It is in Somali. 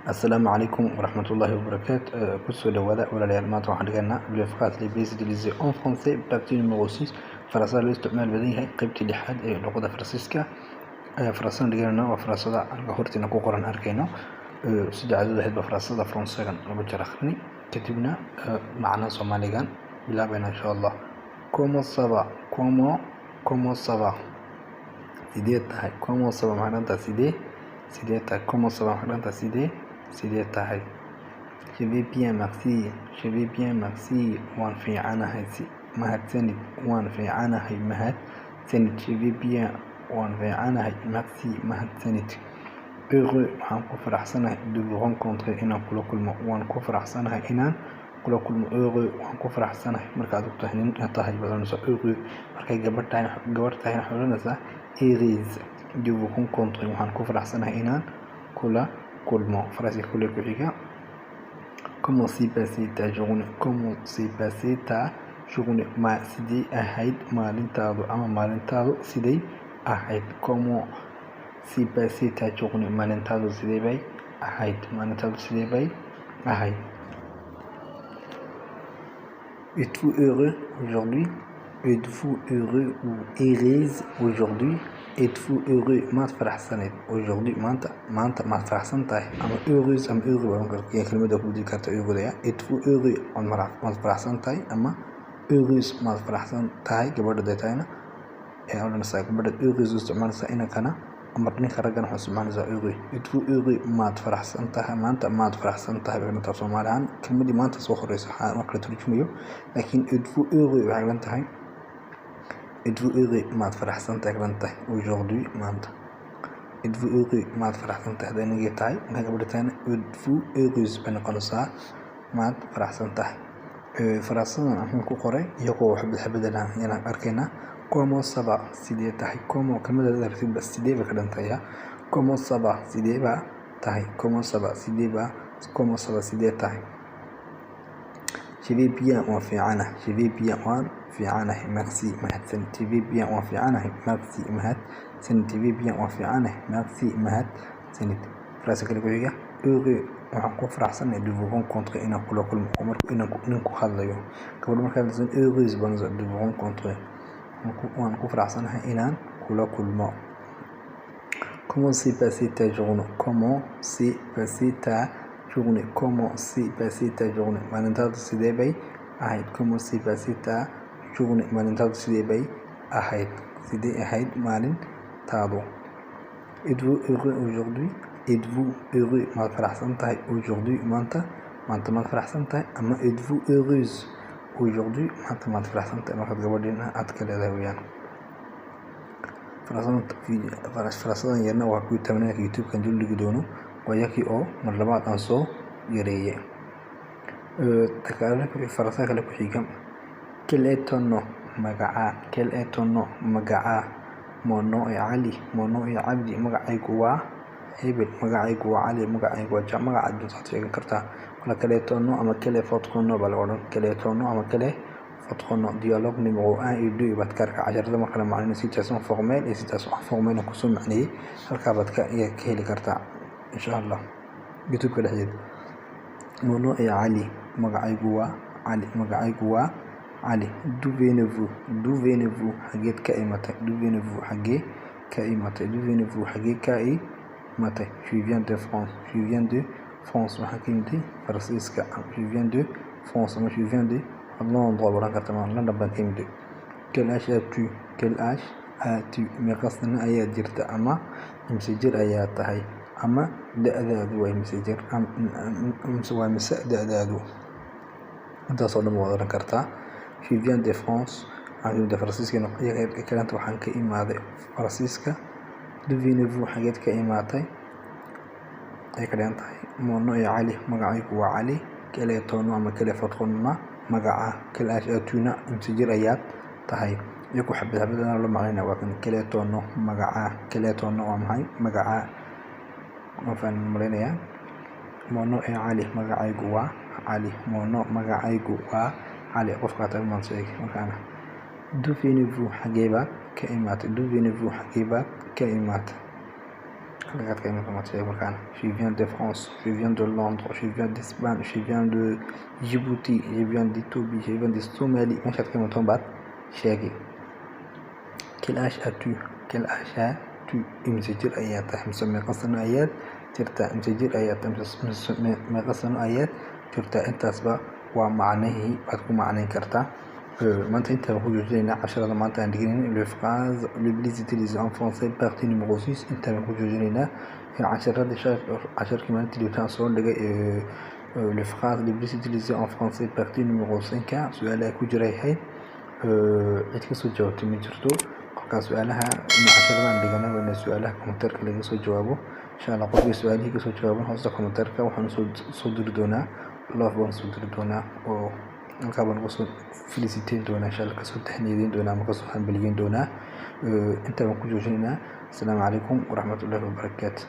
السلام عليكم ورحمة الله وبركاته. كسو لولا ولا ليالمات waxaan dhiganaa bilafqaad libase utilisé en français partie numéro 6 farasada loo isticmaal badan yahay qaybtii lixaad ee luqada Faransiiska. Farasada dhiganaa waa farasada halka hortiina ku qoran arkayno saddexdooda hadba farasada Faransiigan laba jeer akhrini kadibna macna Soomaaligan bilaabayna insha Allah. Comment ça va? Comment ça va? sidee tahay? Comment ça va macnanta sidee tahay? Comment ça va macnanta sidee tahay? Je vais bien merci waan fiicanahay mahadsanid waan fiicanahay mahadsanid. Je vais bien waan fiicanahay merci mahadsanid. Heureux waxaan ku faraxsanahay de vous rencontrer inaan kula kulmo waan ku faraxsanahay inaan kula kulmo. Heureux waxaan ku faraxsanahay markaad u tahay nin tahay badanayso heureux markay gabar tahay xolanaysa heureuse de vous rencontrer waxaan ku faraxsanahay inaan kula kulmo. Phrase kule ku xiga comment s'est passée ta journée? Comment s'est passée ta journée? Ma sidee ahayd maalintaadu ama maalintaadu sidee ahayd? Comment s'est passée ta journée? Maalintaadu sidee bay ahayd? Maalintaadu sidee bay ahayd? Êtes-vous heureux aujourd'hui? Êtes-vous heureux ou heureuse aujourd'hui? Êtes-vous heureux maad faraxsaneed aujourd'hui maanta maad faraxsan tahay ama heureuse ama heureux baan garkiya kelmadda ku dii karta heureux. Êtes-vous heureux maad faraxsan tahay ama heureuse maad faraxsan tahay gabadha deetayna ee oranaysa gabadha heureuse isticmaalaysa inakana ama ninka raggan wuxuu isticmaalaysa heureux. Êtes-vous heureux maad faraxsan tahay maanta maad faraxsan tahay inta Soomaaliyan kelmadii maanta soo horeysa marka la turjumayo laakiin êtes-vous heureux waxay lan tahay êtes-vous heureux maad faraxsan tahay lan tahay aujourd'hui maanta. Êtes-vous heureux maad faraxsan tahay danigii tahay marka gabadha taana êtes-vous heureuse baan noqonaysaa maad faraxsan tahay. Farasadan waxaan ku qoray iyagoo wax beddelan inaan arkayna comment ça va sidee tahay. Comment kelmadda dartiib bas sidee ba ka dhantaya. Comment ça va sidee ba tahay. Comment ça va sidee ba comment ça va sidee tahay. Je vais bien waan fiicanahay. Je vais bien waan fiicanahay merci mahadsanid. Je vais bien waan fiicanahay merci mahadsanid. Je vais bien waan fiicanahay merci mahadsanid. Phrase kale ku xiga heureux waxaan ku faraxsanahay de vous rencontrer inaan kula kulmo marka inaan ku hadlayo gabadha marka la heureuse baan de vous rencontrer waan ku faraxsanahay inaan kula kulmo. Comment s'est passée ta journée? Comment s'est passée ta journée? Comment s'est passée ta journée? Maalintaadu sidee bay ahayd? Comment s'est passée ta journée? Maalintaadu sidee bay ahayd? Sidee ahayd maalintaadu? Êtes-vous heureux aujourd'hui? Êtes-vous heureux maad faraxsan tahay aujourd'hui maanta maad faraxsan tahay ama êtes-vous heureuse aujourd'hui maanta maad faraxsan tahay markaad gabadhiina aad ka leedahay weeyaan. Farasadan yarna waa kuwii tabanaanka YouTube-kan dul dhigi doono wayakii oo mar labaad aan soo yareeyay. Farasada kale ku xiga quel est ton nom? Magacaa. Quel est ton nom? Magacaa. Mon nom est Ali. Mon nom est Abdi. Magacaygu waa hebel. Magacaygu waa Ali. Magacaygu waa Jaamac. Magacaad waxaad sheegan kartaa quel est ton nom ama quel est votre nom baa la odhan. Quel est ton nom ama quel est votre nom. Dialogue numéro 1 et 2 baad ka arkaa casharada marka la macnaynayo situation formelle iyo situation informelle ku soo macneeyay halka baad ka heli kartaa insha Allah YouTube-ka dhexdeeda. Mon nom est Ali. Magacaygu waa Ali. Magacaygu waa Ali. D'où venez-vous? D'où venez-vous? Xageed ka imatay? D'où venez-vous? Xagee ka imatay? D'où venez-vous? Xagee ka imatay? Je viens de France. Je viens de France. Waxaan ka imid Faransiiska. Je viens de France ama je viens de Londres baan ka tamaan London baan ka imid. Quel âge as-tu? Quel âge as-tu? Meeqa sano ayaad jirta ama imse jir ayaad tahay ama da'daadu waa imse jir amse waa mise da'daadu. Intaasoo dhan waad oran kartaa. Je viens de France. Waxaan ka Faransiiska iyaga kalanta waxaan ka imaaday Faransiiska. D'où venez-vous? Xageed ka imaatay ay ka dhigan tahay. Mon nom est Ali. Magacaygu waa Ali. Quel est ton nom ama quel est votre nom? Magacaa. Quel âge as-tu-na imse jir ayaad tahay. iyagu xabadana la macnayna waa kan quel est ton nom? Magacaa. Quel est ton nom waa maxay? Magacaa. Waxaan maleynayaa mon nom est Ali. Magacaygu waa Ali. Mon nom magacaygu waa Ali. Qofka tahay maan sheegay markaana. D'où venez-vous? Xagee baad ka imaatay. D'où venez-vous? Xagee baad ka imaatay. halkaad ka iman kama sheeg markaan je viens de France, je viens de Londres, je viens d'Espagne, je viens de Djibouti, je viens d'Ethiopie, je viens de Somalie meeshaad ka imantoon baad sheegi quel âge as-tu quel âge as-tu imse jir ayaad tahay mise meeqa sano ayaad jirtaa imse jir ayaad tahay mise meeqa sano ayaad jirtaa intaasba waa macnihii baad ku macnayn kartaa maanta intaan ku joojinaynaa casharada maanta aan dhiganayna le phrase le plus utilisé en français partie numéro 6 intaan ku joojinaynaa casharkii maalintii liitaan soo dhigay le phrase le plus utilisé en français partie numéro 5 su-aalaha ku jira yahay cid ka soo jawaabtay ma jirto qofkaas su-aalaha casharadaan dhiganay waa in su-aalaha kommentaarka laga soo jawaabo insha allah qofkii su-aalihii kasoo jawaaban hoosta kommentaarka waxaan soo diri doonaa love baan soo diri doonaa oo halkaa baan kasoo feliciteyn doonaa insha allah kasoo tahniyadeyn doonaa ama kasoo hambaliyeyn doonaa intaa baan ku joojinaynaa asalaamu calaykum waraxmatullaahi wabarakaatu